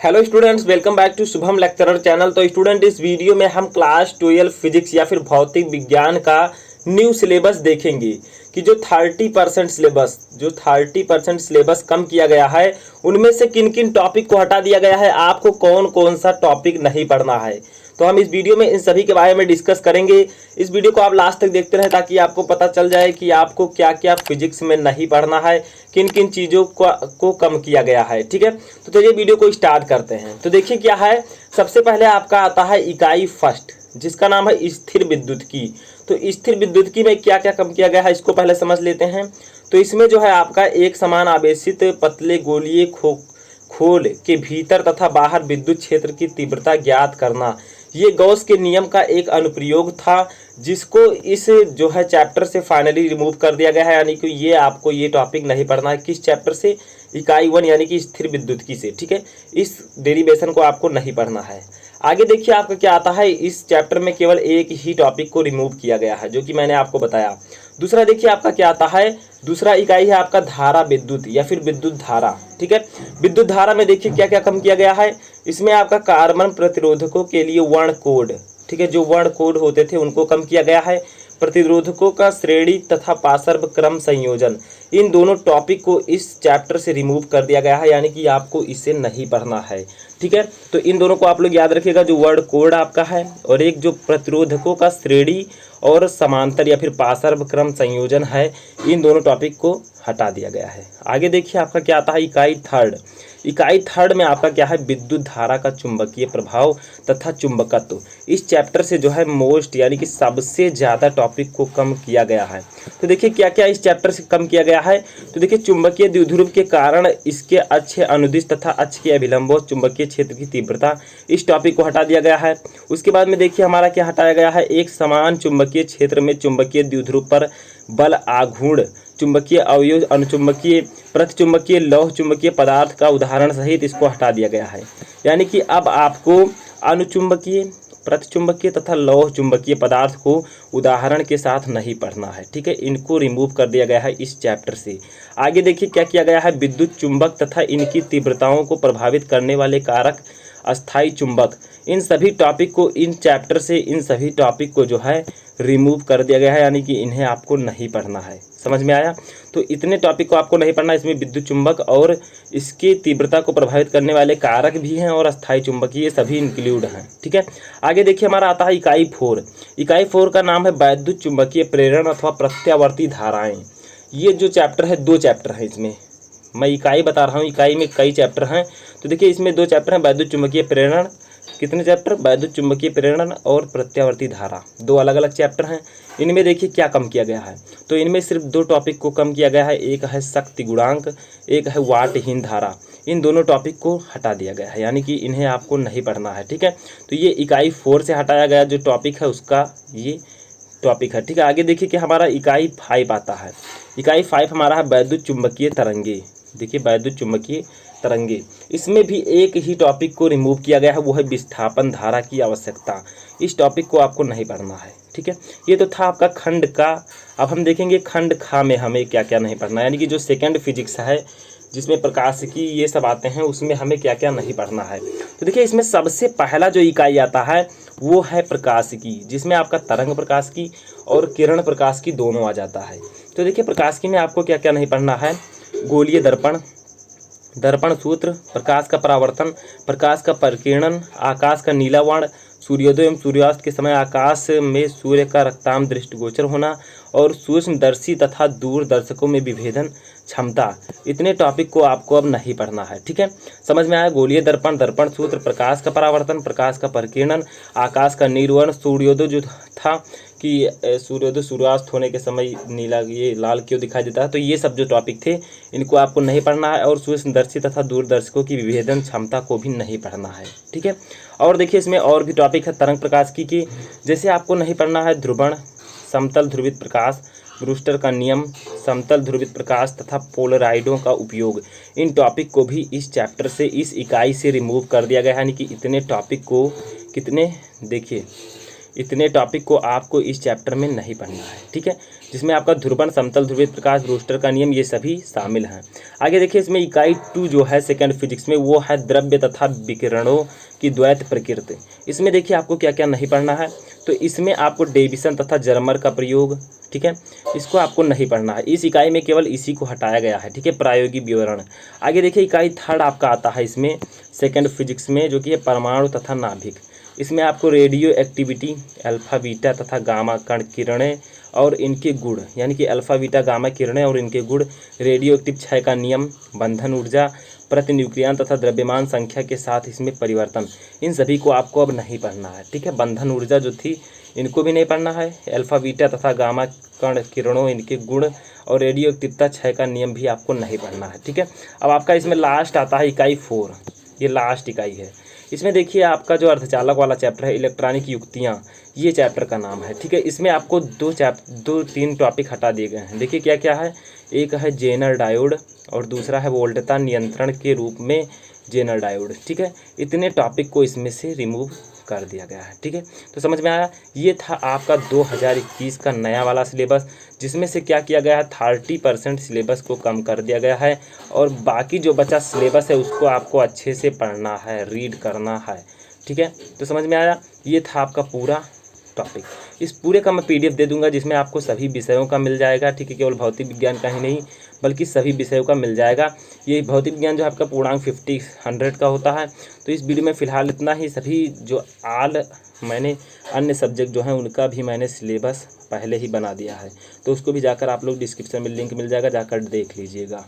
Hello students, welcome back to Shubham lecturer channel. तो student, इस video में हम क्लास 12 फिजिक्स या फिर भौतिक विज्ञान का न्यू सिलेबस देखेंगे कि जो 30% सिलेबस कम किया गया है उनमें से किन किन टॉपिक को हटा दिया गया है, आपको कौन कौन सा टॉपिक नहीं पढ़ना है। तो हम इस वीडियो में इन सभी के बारे में डिस्कस करेंगे। इस वीडियो को आप लास्ट तक देखते रहें ताकि आपको पता चल जाए कि आपको क्या क्या फिजिक्स में नहीं पढ़ना है, किन किन चीज़ों को कम किया गया है। ठीक है, तो चलिए वीडियो को स्टार्ट करते हैं। तो देखिए क्या है, सबसे पहले आपका आता है इकाई फर्स्ट, जिसका नाम है स्थिर विद्युत की। तो स्थिर विद्युत की में क्या क्या कम किया गया है इसको पहले समझ लेते हैं। तो इसमें जो है आपका एक समान आवेशित पतले गोलीय खोल के भीतर तथा बाहर विद्युत क्षेत्र की तीव्रता ज्ञात करना, ये गॉस के नियम का एक अनुप्रयोग था, जिसको इस जो है चैप्टर से फाइनली रिमूव कर दिया गया है। यानी कि ये आपको ये टॉपिक नहीं पढ़ना है। किस चैप्टर से? इकाई 1 यानी कि स्थिर विद्युत की से। ठीक है, इस डेरिवेशन को आपको नहीं पढ़ना है। आगे देखिए आपका क्या आता है, इस चैप्टर में केवल एक ही टॉपिक को रिमूव किया गया है, जो कि मैंने आपको बताया। दूसरा देखिए आपका क्या आता है, दूसरा इकाई है आपका धारा विद्युत या फिर विद्युत धारा। ठीक है, विद्युत धारा में देखिए क्या क्या कम किया गया है। इसमें आपका कार्बन प्रतिरोधकों के लिए वर्ण कोड, ठीक है, जो वर्ण कोड होते थे उनको कम किया गया है। प्रतिरोधकों का श्रेणी तथा पार्श्व क्रम संयोजन, इन दोनों टॉपिक को इस चैप्टर से रिमूव कर दिया गया है, यानी कि आपको इसे नहीं पढ़ना है। ठीक है, तो इन दोनों को आप लोग याद रखिएगा, जो वर्ड कोड आपका है और एक जो प्रतिरोधकों का श्रेणी और समांतर या फिर पार्श्व क्रम संयोजन है, इन दोनों टॉपिक को हटा दिया गया है। आगे देखिए आपका क्या आता है, इकाई थर्ड। इकाई थर्ड में आपका क्या है, विद्युत धारा का चुंबकीय प्रभाव तथा चुंबकत्व। इस चैप्टर से जो है मोस्ट यानी कि सबसे ज़्यादा टॉपिक को कम किया गया है। तो देखिए क्या क्या इस चैप्टर से कम किया गया है। तो देखिए चुंबकीय द्विध्रुव के कारण इसके अक्ष अनुदिश तथा अक्ष के अभिलंब और चुंबकीय क्षेत्र की तीव्रता, इस टॉपिक को हटा दिया गया है। उसके बाद में देखिए हमारा क्या हटाया गया है, एक समान चुंबकीय क्षेत्र में चुंबकीय द्विध्रुव पर बल आघूर्ण, चुंबकीय अवयव, अनुचुंबकीय, प्रतिचुंबकीय, लौह चुंबकीय पदार्थ का उदाहरण सहित इसको हटा दिया गया है। यानी कि अब आपको अनुचुंबकीय, प्रतिचुंबकीय तथा लौह चुंबकीय पदार्थ को उदाहरण के साथ नहीं पढ़ना है। ठीक है, इनको रिमूव कर दिया गया है इस चैप्टर से। आगे देखिए क्या किया गया है, विद्युत चुंबक तथा इनकी तीव्रताओं को प्रभावित करने वाले कारक, अस्थायी चुंबक, इन सभी टॉपिक को इन चैप्टर से इन सभी टॉपिक को जो है रिमूव कर दिया गया है, यानी कि इन्हें आपको नहीं पढ़ना है। समझ में आया? तो इतने टॉपिक को आपको नहीं पढ़ना। इसमें विद्युत चुंबक और इसकी तीव्रता को प्रभावित करने वाले कारक भी हैं और अस्थायी चुंबक, ये सभी इंक्लूड हैं। ठीक है, आगे देखिए हमारा आता है इकाई 4। इकाई 4 का नाम है वैद्युत चुंबकीय प्रेरण अथवा प्रत्यावर्ती धाराएं। ये जो चैप्टर है, 2 चैप्टर हैं इसमें, मैं इकाई बता रहा हूँ, इकाई में कई चैप्टर हैं। तो देखिए इसमें 2 चैप्टर हैं, वैद्युत चुंबकीय प्रेरण, कितने चैप्टर, वैद्युत चुंबकीय प्रेरण और प्रत्यावर्ती धारा, 2 अलग अलग चैप्टर हैं। इनमें देखिए क्या कम किया गया है। तो इनमें सिर्फ 2 टॉपिक को कम किया गया है, एक है शक्ति गुणांक, एक है वाटहीन धारा। इन दोनों टॉपिक को हटा दिया गया है, यानी कि इन्हें आपको नहीं पढ़ना है। ठीक है, तो ये इकाई 4 से हटाया गया जो टॉपिक है उसका ये टॉपिक है। ठीक है, आगे देखिए कि हमारा इकाई 5 आता है। इकाई 5 हमारा है वैद्युत चुंबकीय तरंगे। देखिए वैद्युत चुंबकीय तरंगे, इसमें भी एक ही टॉपिक को रिमूव किया गया है, वो है विस्थापन धारा की आवश्यकता। इस टॉपिक को आपको नहीं पढ़ना है। ठीक है, ये तो था आपका खंड का। अब हम देखेंगे खंड खा में हमें क्या क्या नहीं पढ़ना है, यानी कि जो सेकंड फिजिक्स है जिसमें प्रकाशिकी ये सब आते हैं, उसमें हमें क्या क्या नहीं पढ़ना है। तो देखिए इसमें सबसे पहला जो इकाई आता है वो है प्रकाशिकी, जिसमें आपका तरंग प्रकाशिकी और किरण प्रकाशिकी दोनों आ जाता है। तो देखिए प्रकाशिकी में आपको क्या क्या नहीं पढ़ना है, गोलीय दर्पण, दर्पण सूत्र, प्रकाश का परावर्तन, प्रकाश का परिकिरण, आकाश का नीला वर्ण, सूर्योदय एवं सूर्यास्त के समय आकाश में सूर्य का रक्ताम दृष्टिगोचर होना और सूक्ष्मदर्शी तथा दूरदर्शकों में विभेदन क्षमता। इतने टॉपिक को आपको अब नहीं पढ़ना है। ठीक है, समझ में आया? गोलीय दर्पण, दर्पण सूत्र, प्रकाश का परावर्तन, प्रकाश का परिकिरण, आकाश का नीलवर्ण, सूर्योदय जो था कि सूर्योदय सूर्यास्त होने के समय नीला ये लाल क्यों दिखाई देता है, तो ये सब जो टॉपिक थे इनको आपको नहीं पढ़ना है। और सूक्ष्मदर्शी तथा दूरदर्शकों की विभेदन क्षमता को भी नहीं पढ़ना है। ठीक है, और देखिए इसमें और भी टॉपिक है तरंग प्रकाशिकी की, जैसे आपको नहीं पढ़ना है ध्रुवण, समतल ध्रुवित प्रकाश, ब्रूस्टर का नियम, समतल ध्रुवित प्रकाश तथा पोलराइडों का उपयोग। इन टॉपिक को भी इस चैप्टर से, इस इकाई से रिमूव कर दिया गया है, यानी कि इतने टॉपिक को, कितने देखिए इतने टॉपिक को आपको इस चैप्टर में नहीं पढ़ना है, ठीक है, जिसमें आपका ध्रुवण, समतल ध्रुवीय प्रकाश, ब्रूस्टर का नियम, ये सभी शामिल हैं। आगे देखिए इसमें इकाई 2 जो है सेकंड फिजिक्स में, वो है द्रव्य तथा विकिरणों की द्वैत प्रकृति। इसमें देखिए आपको क्या क्या नहीं पढ़ना है। तो इसमें आपको डेविसन तथा जर्मर का प्रयोग, ठीक है, इसको आपको नहीं पढ़ना है। इस इकाई में केवल इसी को हटाया गया है, ठीक है, प्रायोगिक विवरण। आगे देखिए इकाई 3 आपका आता है इसमें सेकंड फिजिक्स में, जो कि है परमाणु तथा नाभिक। इसमें आपको रेडियो एक्टिविटी, अल्फा बीटा तथा गामा कण किरणें और इनके गुण, यानी कि अल्फा बीटा गामा किरणें और इनके गुण, रेडियो एक्टिव क्षय का नियम, बंधन ऊर्जा, प्रति न्यूक्लियन तथा द्रव्यमान संख्या के साथ इसमें परिवर्तन, इन सभी को आपको अब नहीं पढ़ना है, ठीक है। बंधन ऊर्जा जो थी इनको भी नहीं पढ़ना है, अल्फा बीटा तथा गामा कण किरणों, इनके गुण और रेडियो एक्टिवता क्षय का नियम भी आपको नहीं पढ़ना है, ठीक है। अब आपका इसमें लास्ट आता है इकाई 4, ये लास्ट इकाई है। इसमें देखिए आपका जो अर्धचालक वाला चैप्टर है, इलेक्ट्रॉनिक युक्तियाँ, ये चैप्टर का नाम है, ठीक है। इसमें आपको 2-3 टॉपिक हटा दिए गए हैं। देखिए क्या क्या है, एक है जेनर डायोड और दूसरा है वोल्टता नियंत्रण के रूप में जेनर डायोड, ठीक है। इतने टॉपिक को इसमें से रिमूव कर दिया गया है, ठीक है। तो समझ में आया, ये था आपका 2021 का नया वाला सिलेबस, जिसमें से क्या किया गया है 30% सिलेबस को कम कर दिया गया है और बाकी जो बचा सिलेबस है उसको आपको अच्छे से पढ़ना है, रीड करना है, ठीक है। तो समझ में आया, ये था आपका पूरा टॉपिक। इस पूरे का मैं PDF दे दूंगा, जिसमें आपको सभी विषयों का मिल जाएगा, ठीक है, केवल भौतिक विज्ञान का ही नहीं बल्कि सभी विषयों का मिल जाएगा। ये भौतिक विज्ञान जो आपका पूर्णांक 50-100 का होता है। तो इस वीडियो में फ़िलहाल इतना ही। सभी जो मैंने अन्य सब्जेक्ट जो हैं उनका भी मैंने सिलेबस पहले ही बना दिया है, तो उसको भी जाकर आप लोग डिस्क्रिप्शन में लिंक मिल जाएगा, जाकर देख लीजिएगा।